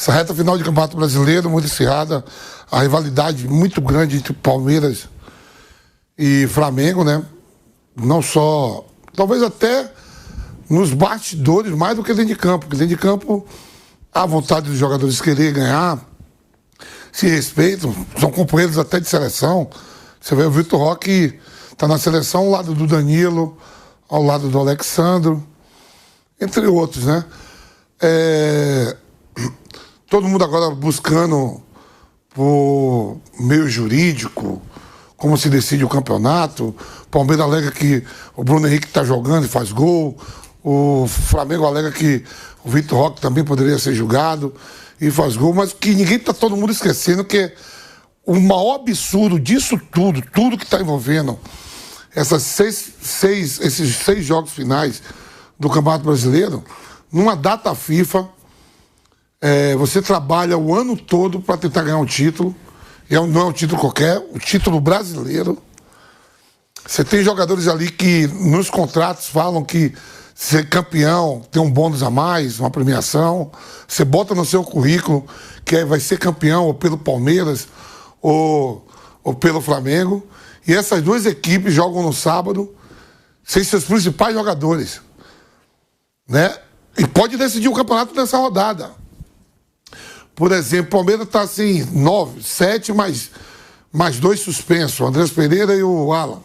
Essa reta final de Campeonato Brasileiro, muito acirrada, a rivalidade muito grande entre Palmeiras e Flamengo, né? Não só, talvez até nos bastidores, mais do que dentro de campo. Porque dentro de campo, há vontade dos jogadores querer ganhar, se respeitam, são companheiros até de seleção. Você vê o Vitor Roque está na seleção ao lado do Danilo, ao lado do Alexandro, entre outros, né? Todo mundo agora buscando por meio jurídico, como se decide o campeonato. O Palmeiras alega que o Bruno Henrique está jogando e faz gol. O Flamengo alega que o Vitor Roque também poderia ser julgado e faz gol. Mas que ninguém está todo mundo esquecendo que o maior absurdo disso tudo que está envolvendo esses seis jogos finais do Campeonato Brasileiro, numa data FIFA, você trabalha o ano todo para tentar ganhar um título, e não é um título qualquer, o título brasileiro. Você tem jogadores ali que nos contratos falam que ser campeão tem um bônus a mais, uma premiação. Você bota no seu currículo que vai ser campeão ou pelo Palmeiras ou pelo Flamengo. E essas duas equipes jogam no sábado sem seus principais jogadores, né? E pode decidir o campeonato nessa rodada. Por exemplo, o Palmeiras está assim, 7, mais 2 suspensos, o Andrés Pereira e o Alan.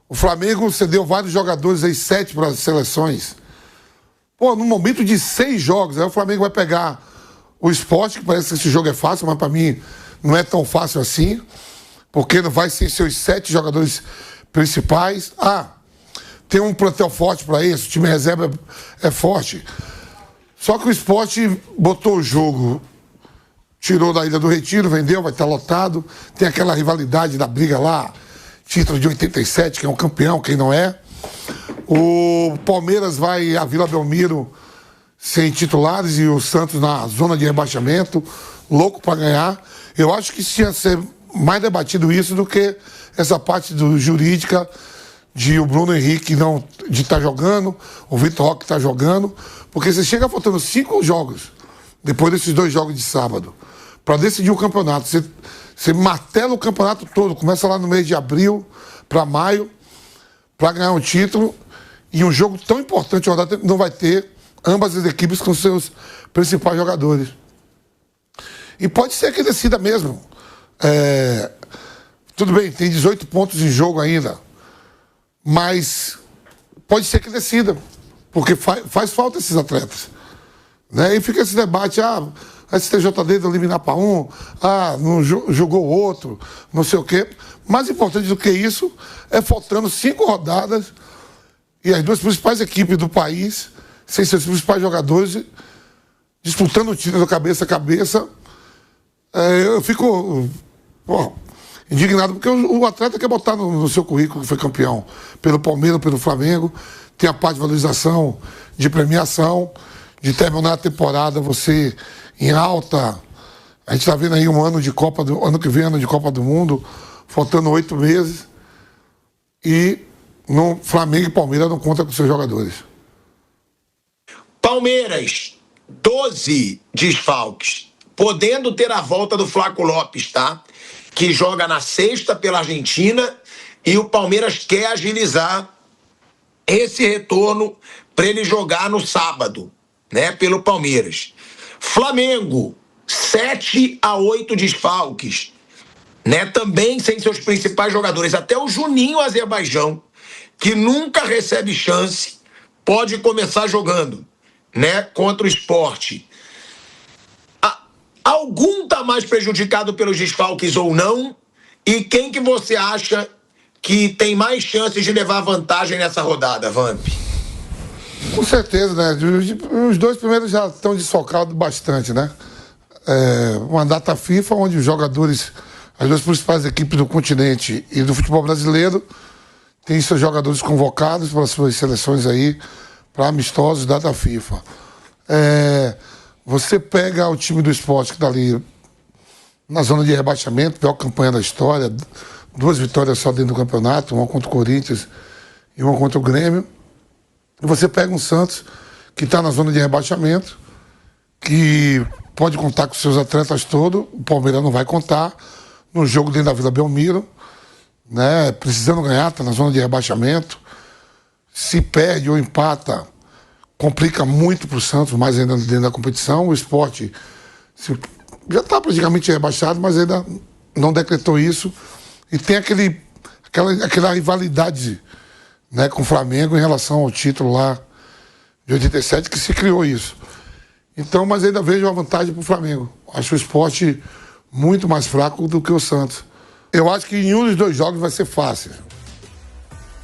O Flamengo cedeu vários jogadores aí, 7 para as seleções. Pô, no momento de 6 jogos, aí o Flamengo vai pegar o Sport, que parece que esse jogo é fácil, mas para mim não é tão fácil assim, porque não vai ser seus 7 jogadores principais. Tem um plantel forte para isso, o time reserva é forte. Só que o Sport botou o jogo, tirou da Ilha do Retiro, vendeu, vai estar lotado. Tem aquela rivalidade da briga lá, título de 87, quem é o campeão, quem não é. O Palmeiras vai à Vila Belmiro sem titulares e o Santos na zona de rebaixamento, louco para ganhar. Eu acho que tinha que ser mais debatido isso do que essa parte jurídica de o Bruno Henrique de estar jogando, o Vitor Roque estar jogando, porque você chega faltando 5 jogos, depois desses 2 jogos de sábado, para decidir o campeonato. Você martela o campeonato todo, começa lá no mês de abril para maio, para ganhar um título, e um jogo tão importante não vai ter ambas as equipes com seus principais jogadores. E pode ser que decida mesmo. Tudo bem, tem 18 pontos em jogo ainda, mas pode ser que decida, porque faz falta esses atletas, né? E fica esse debate, a STJD de eliminar para um, não jogou o outro, não sei o quê. Mais importante do que isso é faltando 5 rodadas e as 2 principais equipes do país, sem seus principais jogadores, disputando o título cabeça a cabeça. Eu fico indignado, porque o atleta quer botar no seu currículo que foi campeão pelo Palmeiras, pelo Flamengo, tem a parte de valorização, de premiação, de terminar a temporada você em alta. A gente está vendo aí ano que vem ano de Copa do Mundo, faltando 8 meses, e no Flamengo e Palmeiras não conta com seus jogadores. Palmeiras, 12 desfalques, podendo ter a volta do Flaco Lopes, tá? Que joga na sexta pela Argentina, e o Palmeiras quer agilizar esse retorno para ele jogar no sábado, né? Pelo Palmeiras. Flamengo, 7 a 8 desfalques, né? Também sem seus principais jogadores. Até o Juninho Azerbaijão, que nunca recebe chance, pode começar jogando, né? Contra o Sport. Algum está mais prejudicado pelos desfalques ou não? E quem que você acha que tem mais chances de levar vantagem nessa rodada, Vamp? Com certeza, né? Os 2 primeiros já estão desfalcados bastante, né? Uma data FIFA onde os jogadores, as 2 principais equipes do continente e do futebol brasileiro, têm seus jogadores convocados para as suas seleções aí, para amistosos, data FIFA. Você pega o time do Sport que está ali na zona de rebaixamento, pior campanha da história, 2 vitórias só dentro do campeonato, uma contra o Corinthians e uma contra o Grêmio. E você pega um Santos que está na zona de rebaixamento, que pode contar com seus atletas todos, o Palmeiras não vai contar no jogo dentro da Vila Belmiro, né? Precisando ganhar, está na zona de rebaixamento. Se perde ou empata, complica muito para o Santos, mais ainda dentro da competição. O Sport já está praticamente rebaixado, mas ainda não decretou isso. E tem aquela rivalidade, né, com o Flamengo em relação ao título lá de 87, que se criou isso. Então, mas ainda vejo uma vantagem para o Flamengo. Acho o Sport muito mais fraco do que o Santos. Eu acho que em um dos dois jogos vai ser fácil.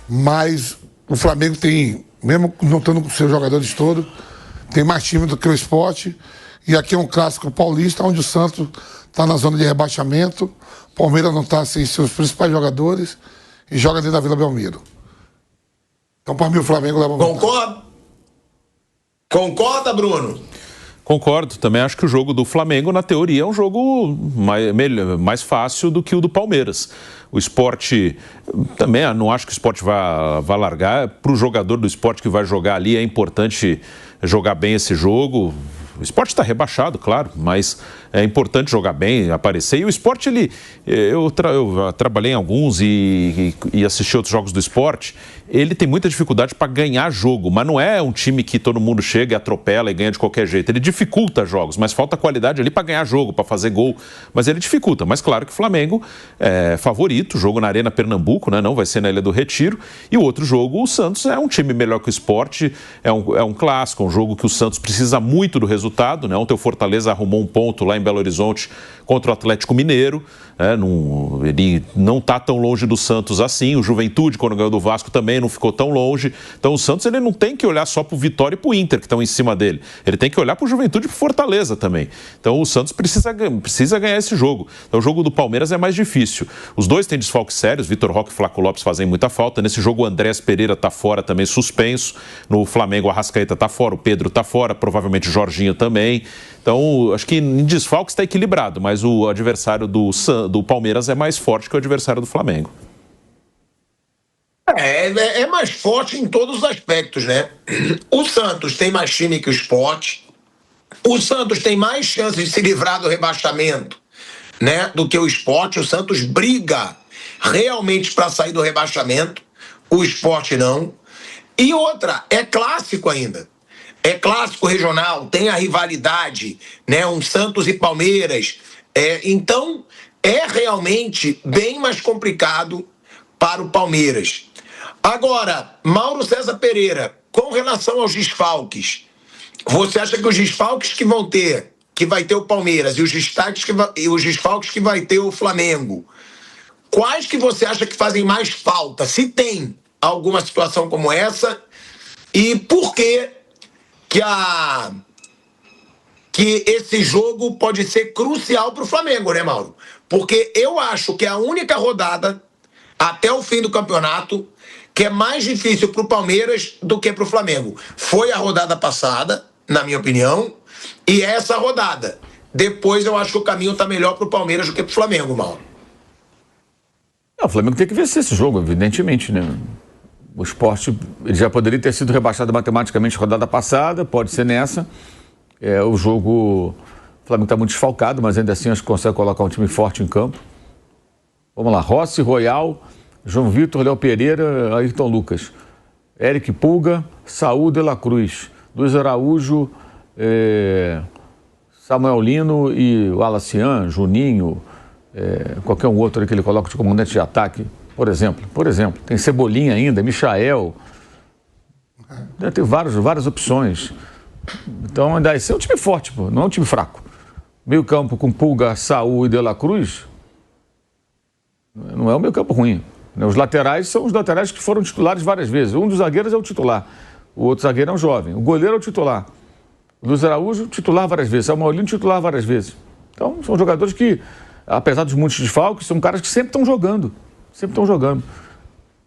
Mas o Flamengo tem, mesmo não estando com seus jogadores todos, tem mais time do que o Sport. E aqui é um clássico paulista, onde o Santos está na zona de rebaixamento, o Palmeiras não está sem seus principais jogadores e joga dentro da Vila Belmiro. Então, para mim, o Flamengo leva vantagem. Concorda? Concorda, Bruno? Concordo, também acho que o jogo do Flamengo, na teoria, é um jogo mais fácil do que o do Palmeiras. O Sport, também não acho que o Sport vai largar. Para o jogador do Sport que vai jogar ali, é importante jogar bem esse jogo. O Sport está rebaixado, claro, mas é importante jogar bem, aparecer. E o Sport, eu trabalhei em alguns e assisti outros jogos do Sport. Ele tem muita dificuldade para ganhar jogo, mas não é um time que todo mundo chega e atropela e ganha de qualquer jeito. Ele dificulta jogos, mas falta qualidade ali para ganhar jogo, para fazer gol. Mas ele dificulta. Mas claro que o Flamengo é favorito, jogo na Arena Pernambuco, né? Não vai ser na Ilha do Retiro. E o outro jogo, o Santos é um time melhor que o Sport, é um clássico, um jogo que o Santos precisa muito do resultado, né? Ontem o Fortaleza arrumou um ponto lá em Belo Horizonte contra o Atlético Mineiro. Ele não está tão longe do Santos assim. O Juventude, quando ganhou do Vasco, também não ficou tão longe. Então o Santos, ele não tem que olhar só para o Vitória e para o Inter, que estão em cima dele. Ele tem que olhar para o Juventude e para o Fortaleza também. Então o Santos precisa ganhar esse jogo. Então o jogo do Palmeiras é mais difícil. Os dois têm desfalques sérios. Vitor Roque e Flaco Lopes fazem muita falta. Nesse jogo o Andrés Pereira está fora também, suspenso. No Flamengo o Arrascaeta está fora, o Pedro está fora, provavelmente o Jorginho também. Então acho que em desfalques está equilibrado, mas o adversário do Palmeiras é mais forte que o adversário do Flamengo. É mais forte em todos os aspectos, né? O Santos tem mais time que o Sport. O Santos tem mais chances de se livrar do rebaixamento, né, do que o Sport. O Santos briga realmente para sair do rebaixamento. O Sport não. E outra, é clássico ainda. É clássico regional, tem a rivalidade, né? Um Santos e Palmeiras. Então, é realmente bem mais complicado para o Palmeiras. Agora, Mauro César Pereira, com relação aos desfalques, você acha que os desfalques que vai ter o Palmeiras e os desfalques que vai ter o Flamengo, quais que você acha que fazem mais falta? Se tem alguma situação como essa, e por que esse jogo pode ser crucial para o Flamengo, né, Mauro? Porque eu acho que é a única rodada até o fim do campeonato que é mais difícil para o Palmeiras do que para o Flamengo. Foi a rodada passada, na minha opinião, e essa rodada. Depois eu acho que o caminho está melhor para o Palmeiras do que para o Flamengo, Mauro. O Flamengo tem que vencer esse jogo, evidentemente, né? O Sport, ele já poderia ter sido rebaixado matematicamente na rodada passada, pode ser nessa. O jogo, o Flamengo está muito desfalcado, mas ainda assim acho que consegue colocar um time forte em campo. Vamos lá, Rossi, Royal, João Vitor, Léo Pereira, Ayrton Lucas, Eric Pulga, Saúl de la Cruz, Luiz Araújo, Samuel Lino e o Alacian, Juninho, qualquer um outro que ele coloca de comandante de ataque, por exemplo. Tem Cebolinha ainda, Michael, tem várias opções. Então ainda esse é um time forte, pô, não é um time fraco. Meio campo com Pulga, Saúl e de la Cruz, não é um meio campo ruim. Os laterais são os laterais que foram titulares várias vezes. Um dos zagueiros é o titular, o outro zagueiro é um jovem. O goleiro é o titular. O Luiz Araújo, titular várias vezes. Samuel Lino, titular várias vezes. Então, são jogadores que, apesar dos muitos desfalques, são caras que sempre estão jogando.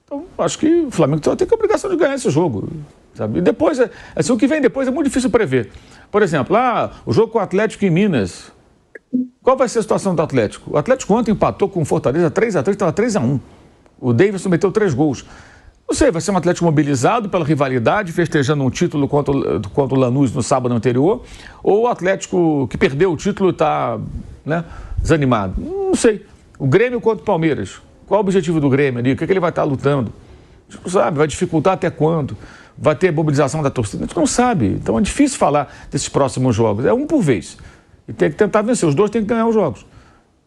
Então, acho que o Flamengo tem a obrigação de ganhar esse jogo, sabe? E depois, assim, o que vem depois é muito difícil prever. Por exemplo, o jogo com o Atlético em Minas. Qual vai ser a situação do Atlético? O Atlético ontem empatou com o Fortaleza 3-3, estava 3-1. O Davidson meteu 3 gols. Não sei, vai ser um Atlético mobilizado pela rivalidade, festejando um título contra o Lanús no sábado anterior, ou o Atlético que perdeu o título está, né, desanimado? Não sei. O Grêmio contra o Palmeiras. Qual o objetivo do Grêmio ali? O que ele vai estar lutando? Sabe, vai dificultar até quando? Vai ter mobilização da torcida? A gente não sabe. Então é difícil falar desses próximos jogos. É um por vez. E tem que tentar vencer. Os dois têm que ganhar os jogos.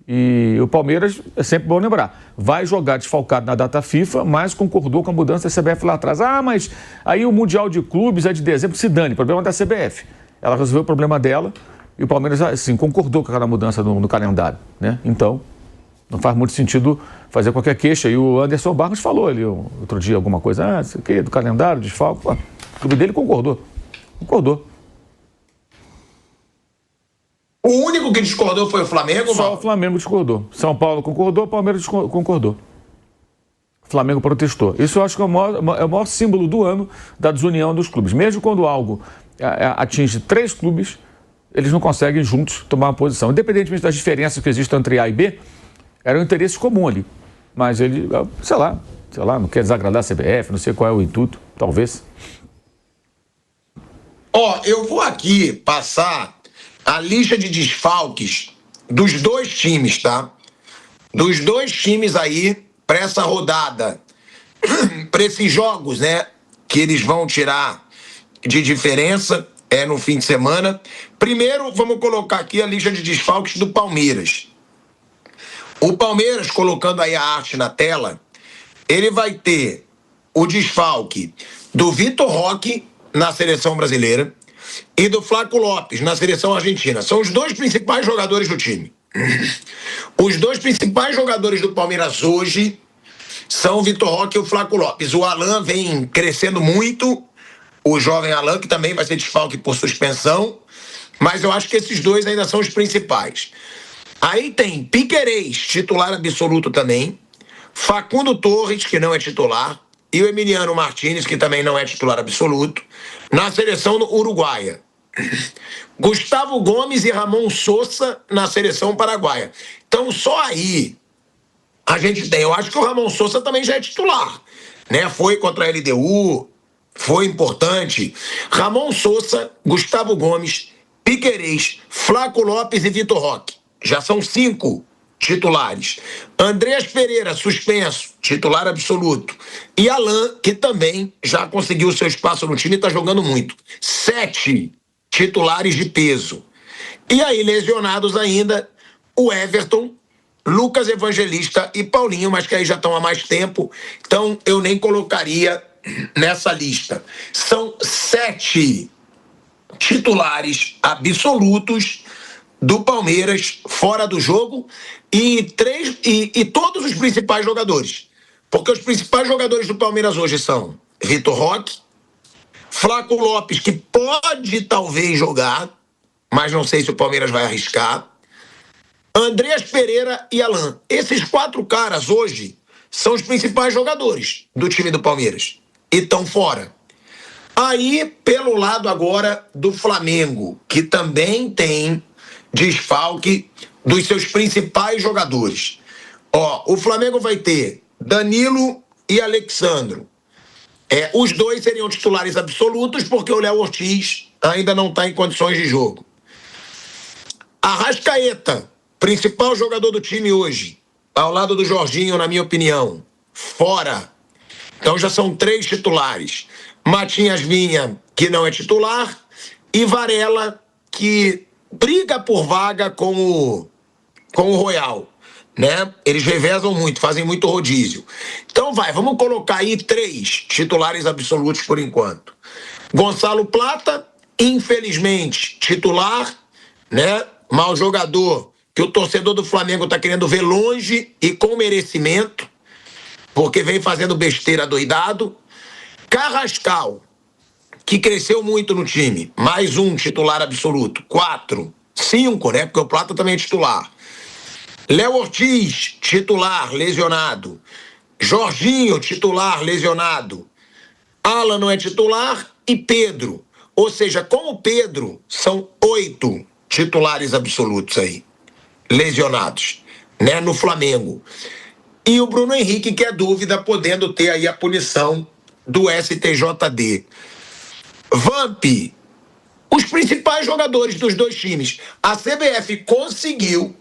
E o Palmeiras, é sempre bom lembrar, vai jogar desfalcado na data FIFA, mas concordou com a mudança da CBF lá atrás. Ah, mas aí o Mundial de Clubes é de dezembro, se dane, problema da CBF. Ela resolveu o problema dela e o Palmeiras, assim, concordou com aquela mudança no calendário, né? Então, não faz muito sentido fazer qualquer queixa. E o Anderson Barros falou ali outro dia alguma coisa, isso aqui é do calendário, desfalque. Pô, o clube dele concordou. O único que discordou foi o Flamengo? Só o Flamengo discordou. São Paulo concordou, o Palmeiras concordou. O Flamengo protestou. Isso eu acho que é o maior símbolo do ano da desunião dos clubes. Mesmo quando algo atinge 3 clubes, eles não conseguem juntos tomar uma posição. Independentemente das diferenças que existem entre A e B, era um interesse comum ali. Mas ele, sei lá, não quer desagradar a CBF, não sei qual é o intuito, talvez. Eu vou aqui passar a lista de desfalques dos 2 times, tá? Dos 2 times aí, para essa rodada, para esses jogos, né, que eles vão tirar de diferença no fim de semana. Primeiro, vamos colocar aqui a lista de desfalques do Palmeiras. O Palmeiras, colocando aí a arte na tela, ele vai ter o desfalque do Vitor Roque na seleção brasileira e do Flaco Lopes na seleção argentina. São os 2 principais jogadores do time. Os 2 principais jogadores do Palmeiras hoje são o Vitor Roque e o Flaco Lopes. O Alan vem crescendo muito, o jovem Alan, que também vai ser desfalque por suspensão, mas eu acho que esses 2 ainda são os principais. Aí tem Piquerez, titular absoluto também, Facundo Torres, que não é titular, e o Emiliano Martínez, que também não é titular absoluto, na seleção uruguaia. Gustavo Gomes e Ramon Sosa na seleção paraguaia. Então, só aí a gente tem. Eu acho que o Ramon Sosa também já é titular, né? Foi contra a LDU, foi importante. Ramon Sosa, Gustavo Gomes, Piquerez, Flaco Lopes e Vitor Roque. Já são 5 titulares. Andrés Pereira, suspenso, titular absoluto. E Alan, que também já conseguiu seu espaço no time e está jogando muito. 7 titulares de peso. E aí, lesionados ainda, o Everton, Lucas Evangelista e Paulinho, mas que aí já estão há mais tempo, então eu nem colocaria nessa lista. São 7 titulares absolutos do Palmeiras fora do jogo e todos os principais jogadores. Porque os principais jogadores do Palmeiras hoje são Vitor Roque, Flaco Lopes, que pode talvez jogar, mas não sei se o Palmeiras vai arriscar, Andrés Pereira e Alan. Esses 4 caras hoje são os principais jogadores do time do Palmeiras e estão fora. Aí, pelo lado agora do Flamengo, que também tem desfalque dos seus principais jogadores. O Flamengo vai ter Danilo e Alexandro. Os 2 seriam titulares absolutos porque o Léo Ortiz ainda não está em condições de jogo. Arrascaeta, principal jogador do time hoje, ao lado do Jorginho, na minha opinião, fora. Então já são 3 titulares. Matinhas Vinha, que não é titular, e Varela, que briga por vaga com o Royal, né? Eles revezam muito, fazem muito rodízio. Então vamos colocar aí 3 titulares absolutos por enquanto. Gonçalo Plata, infelizmente, titular, né? Mau jogador, que o torcedor do Flamengo está querendo ver longe e com merecimento, porque vem fazendo besteira doidado. Carrascal, que cresceu muito no time, mais um titular absoluto, 4, 5, né? Porque o Plata também é titular. Léo Ortiz, titular, lesionado. Jorginho, titular, lesionado. Alan não é titular e Pedro. Ou seja, com o Pedro, são 8 titulares absolutos aí, lesionados, né? No Flamengo. E o Bruno Henrique, que é dúvida, podendo ter aí a punição do STJD. Vamp, os principais jogadores dos dois times. A CBF conseguiu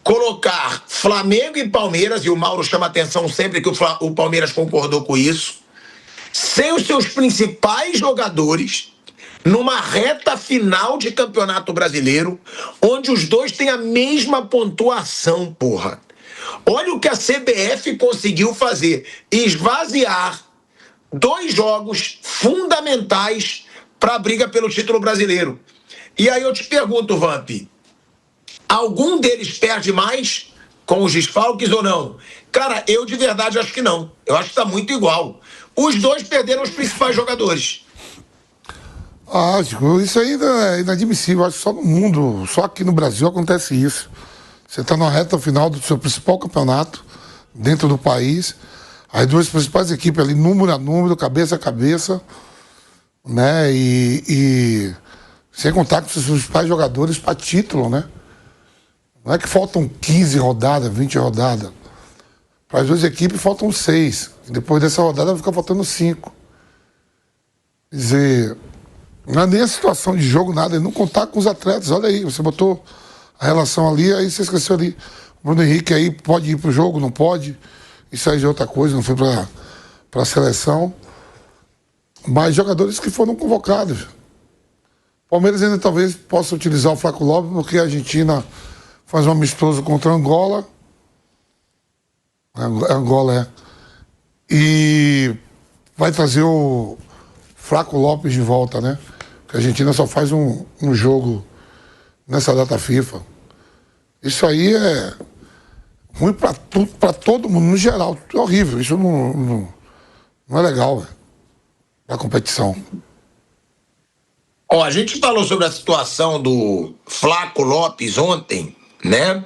colocar Flamengo e Palmeiras, e o Mauro chama atenção sempre que o Palmeiras concordou com isso, sem os seus principais jogadores, numa reta final de Campeonato Brasileiro, onde os dois têm a mesma pontuação, porra. Olha o que a CBF conseguiu fazer, esvaziar 2 jogos fundamentais para a briga pelo título brasileiro. E aí eu te pergunto, Vamp, algum deles perde mais com os desfalques ou não? Cara, eu de verdade acho que não. Eu acho que está muito igual. Os dois perderam os principais jogadores. Isso aí é inadmissível. Acho que só no mundo, só aqui no Brasil acontece isso. Você está na reta final do seu principal campeonato, dentro do país, as 2 principais equipes ali, número a número, cabeça a cabeça, né? E sem contar com os seus principais jogadores para título, né? Não é que faltam 15 rodadas, 20 rodadas. Para as 2 equipes faltam 6. Depois dessa rodada vai ficar faltando 5. Quer dizer, não é nem a situação de jogo, nada, é não contar com os atletas. Olha aí, você botou a relação ali, aí você esqueceu ali. O Bruno Henrique aí pode ir pro jogo, não pode. Isso aí é outra coisa, não foi para a seleção. Mas jogadores que foram convocados. O Palmeiras ainda talvez possa utilizar o Flaco Lopes, porque a Argentina faz um amistoso contra a Angola. Angola e vai trazer o Flaco Lopes de volta, né? Porque a Argentina só faz um jogo nessa data FIFA. Isso aí é ruim para todo mundo, no geral. É horrível. Isso não é legal, a competição. Ó, a gente falou sobre a situação do Flaco Lopes ontem, né?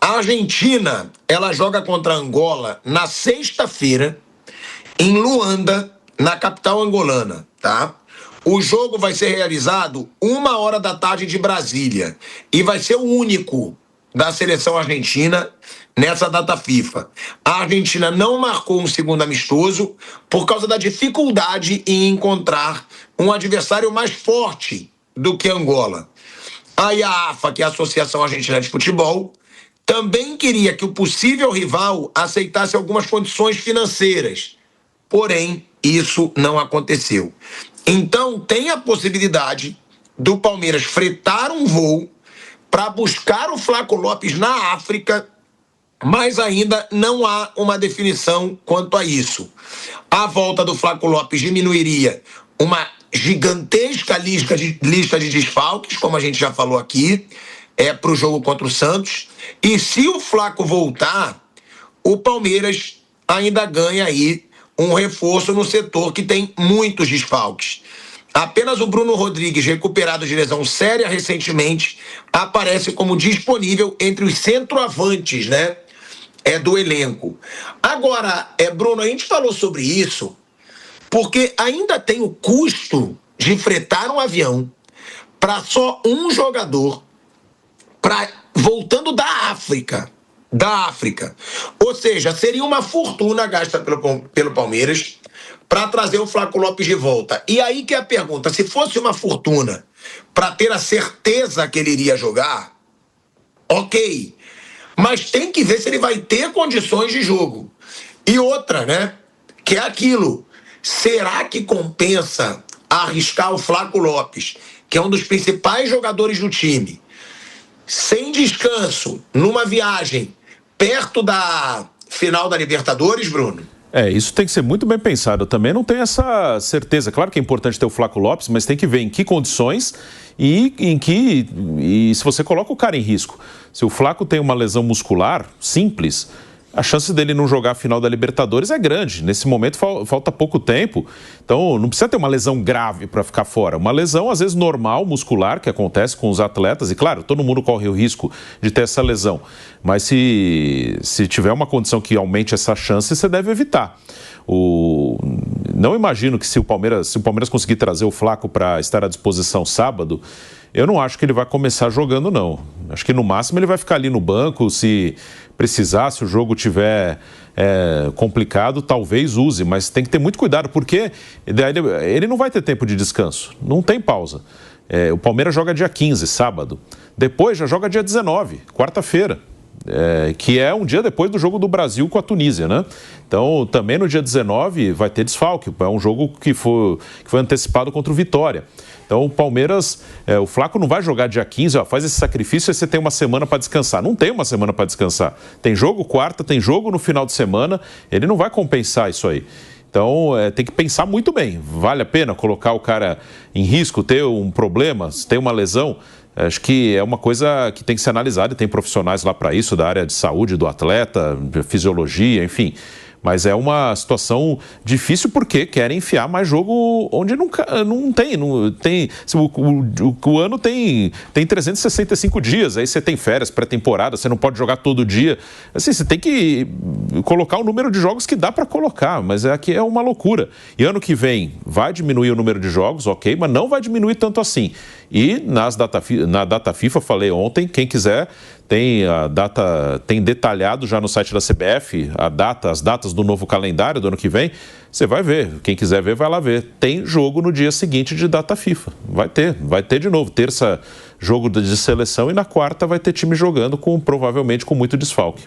A Argentina, ela joga contra a Angola na sexta-feira, em Luanda, na capital angolana, tá? O jogo vai ser realizado 13h de Brasília e vai ser o único da seleção argentina nessa data FIFA. A Argentina não marcou um segundo amistoso por causa da dificuldade em encontrar um adversário mais forte do que Angola. Aí a AFA, que é a Associação Argentina de Futebol, também queria que o possível rival aceitasse algumas condições financeiras. Porém, isso não aconteceu. Então, tem a possibilidade do Palmeiras fretar um voo para buscar o Flaco Lopes na África, mas ainda não há uma definição quanto a isso. A volta do Flaco Lopes diminuiria uma gigantesca lista de desfalques, como a gente já falou aqui, para o jogo contra o Santos. E se o Flaco voltar, o Palmeiras ainda ganha aí um reforço no setor que tem muitos desfalques. Apenas o Bruno Rodrigues, recuperado de lesão séria recentemente, aparece como disponível entre os centroavantes, né? Do elenco. Agora, Bruno, a gente falou sobre isso porque ainda tem o custo de fretar um avião para só um jogador voltando da África. Ou seja, seria uma fortuna gasta pelo Palmeiras para trazer o Flaco Lopes de volta. E aí que é a pergunta, se fosse uma fortuna para ter a certeza que ele iria jogar, ok, mas tem que ver se ele vai ter condições de jogo. E outra, né, que é aquilo, será que compensa arriscar o Flaco Lopes, que é um dos principais jogadores do time, sem descanso, numa viagem perto da final da Libertadores, Bruno? Isso tem que ser muito bem pensado. Eu também não tenho essa certeza. Claro que é importante ter o Flaco Lopes, mas tem que ver em que condições e se você coloca o cara em risco. Se o Flaco tem uma lesão muscular simples, a chance dele não jogar a final da Libertadores é grande. Nesse momento falta pouco tempo, então não precisa ter uma lesão grave para ficar fora. Uma lesão, às vezes, normal, muscular, que acontece com os atletas. E, claro, todo mundo corre o risco de ter essa lesão. Mas se tiver uma condição que aumente essa chance, você deve evitar. Não imagino que se o Palmeiras conseguir trazer o Flaco para estar à disposição sábado, eu não acho que ele vai começar jogando, não. Acho que no máximo ele vai ficar ali no banco, se precisar, se o jogo tiver complicado, talvez use, mas tem que ter muito cuidado, porque ele não vai ter tempo de descanso, não tem pausa. O Palmeiras joga dia 15, sábado. Depois já joga dia 19, quarta-feira. Que é um dia depois do jogo do Brasil com a Tunísia, né? Então, também no dia 19 vai ter desfalque. É um jogo que foi antecipado contra o Vitória. Então, o Palmeiras, o Flaco não vai jogar dia 15, faz esse sacrifício e você tem uma semana para descansar. Não tem uma semana para descansar. Tem jogo quarta, tem jogo no final de semana. Ele não vai compensar isso aí. Então, tem que pensar muito bem. Vale a pena colocar o cara em risco, ter um problema, ter uma lesão? Acho que é uma coisa que tem que ser analisada e tem profissionais lá para isso, da área de saúde do atleta, de fisiologia, enfim. Mas é uma situação difícil porque querem enfiar mais jogo onde não tem. O ano tem 365 dias, aí você tem férias, pré-temporada, você não pode jogar todo dia. Assim, você tem que colocar o número de jogos que dá para colocar, mas aqui é uma loucura. E ano que vem vai diminuir o número de jogos, ok, mas não vai diminuir tanto assim. E na data FIFA, falei ontem, quem quiser, tem detalhado já no site da CBF as datas do novo calendário do ano que vem. Você vai ver, quem quiser ver, vai lá ver. Tem jogo no dia seguinte de data FIFA. Vai ter de novo. Terça, jogo de seleção, e na quarta vai ter time jogando, provavelmente com muito desfalque.